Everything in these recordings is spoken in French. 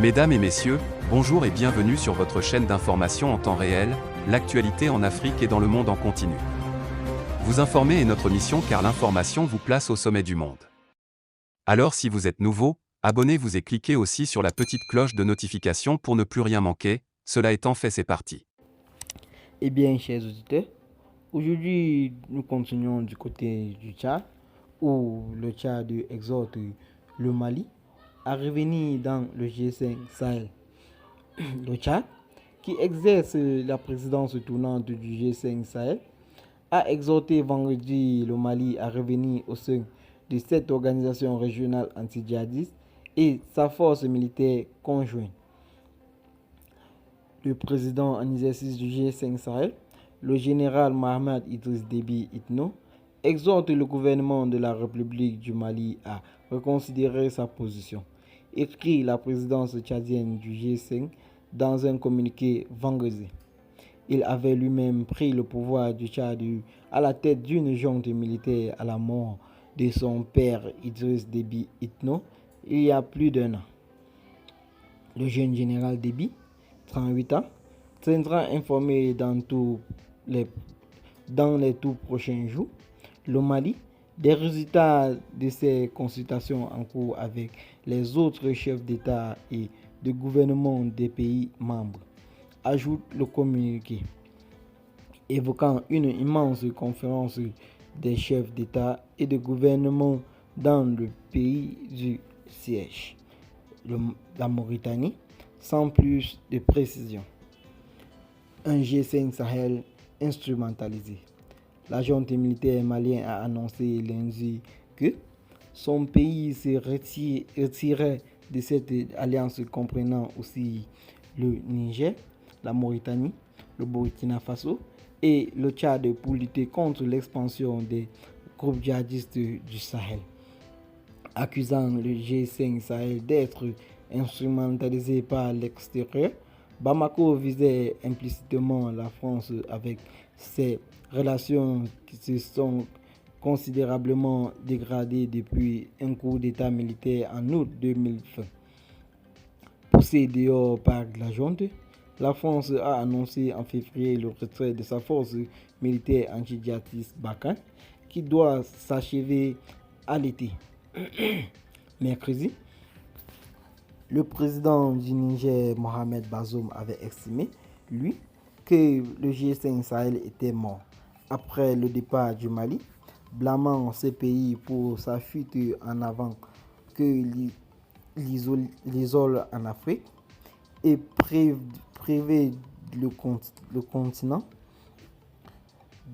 Mesdames et messieurs, bonjour et bienvenue sur votre chaîne d'information en temps réel, l'actualité en Afrique et dans le monde en continu. Vous informer est notre mission car l'information vous place au sommet du monde. Alors si vous êtes nouveau, abonnez-vous et cliquez aussi sur la petite cloche de notification pour ne plus rien manquer, cela étant fait c'est parti. Eh bien, chers auditeurs, aujourd'hui nous continuons du côté du Tchad, où le Tchad exhorte le Mali à revenir dans le G5 Sahel. Le Tchad, qui exerce la présidence tournante du G5 Sahel, a exhorté vendredi le Mali à revenir au sein de cette organisation régionale anti-djihadiste et sa force militaire conjointe. Le président en exercice du G5 Sahel, le général Mohamed Idriss Déby Itno, exhorte le gouvernement de la République du Mali à reconsidérer sa position, écrit la présidence tchadienne du G5 dans un communiqué vendredi. Il avait lui-même pris le pouvoir du Tchad à la tête d'une junte militaire à la mort de son père Idriss Déby Itno il y a plus d'un an. Le jeune général Déby, 38 ans, tiendra informé dans les tout prochains jours le Mali des résultats de ces consultations en cours avec les autres chefs d'État et de gouvernement des pays membres, ajoute le communiqué, évoquant une immense conférence des chefs d'État et de gouvernement dans le pays du siège, la Mauritanie, sans plus de précision. Un G5 Sahel instrumentalisé. La junte militaire malienne a annoncé lundi que son pays se retirait de cette alliance comprenant aussi le Niger, la Mauritanie, le Burkina Faso et le Tchad pour lutter contre l'expansion des groupes djihadistes du Sahel, accusant le G5 Sahel d'être instrumentalisé par l'extérieur. Bamako visait implicitement la France avec ses relations qui se sont considérablement dégradées depuis un coup d'État militaire en août 2020. Poussé dehors par la junte, la France a annoncé en février le retrait de sa force militaire anti-djihadiste Barkhane qui doit s'achever à l'été. Mercredi, le président du Niger, Mohamed Bazoum, avait estimé, lui, que le G5 Sahel était mort après le départ du Mali, blâmant ce pays pour sa fuite en avant que l'isole en Afrique et privé le continent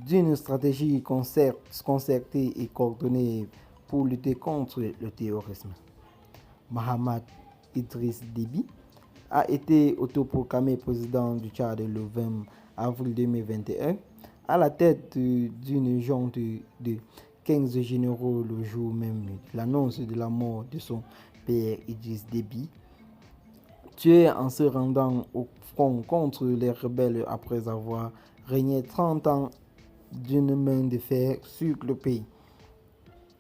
d'une stratégie concertée et coordonnée pour lutter contre le terrorisme. Mohamed Idriss Déby a été autoproclamé président du Tchad le 20 avril 2021 à la tête d'une junte de 15 généraux le jour même de l'annonce de la mort de son père Idriss Déby, tué en se rendant au front contre les rebelles après avoir régné 30 ans d'une main de fer sur le pays.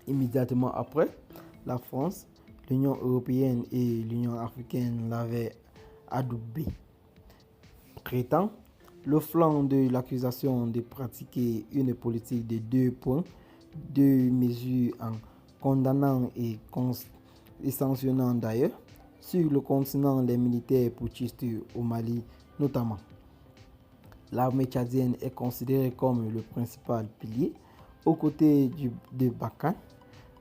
Immédiatement après, la France, l'Union européenne et l'Union africaine l'avaient adoubé, prêtant le flanc de l'accusation de pratiquer une politique de 2 points, 2 mesures en condamnant et sanctionnant d'ailleurs sur le continent les militaires putschistes au Mali notamment. L'armée tchadienne est considérée comme le principal pilier aux côtés de Barkhane,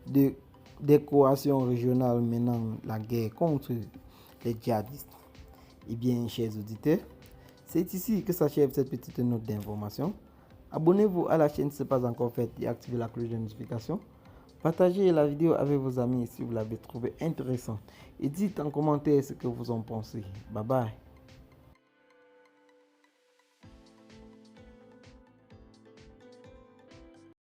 des coalitions régionales menant la guerre contre les djihadistes. Eh bien, chers auditeurs, c'est ici que s'achève cette petite note d'information. Abonnez-vous à la chaîne si ce n'est pas encore fait et activez la cloche de notification. Partagez la vidéo avec vos amis si vous l'avez trouvé intéressante et dites en commentaire ce que vous en pensez. Bye bye.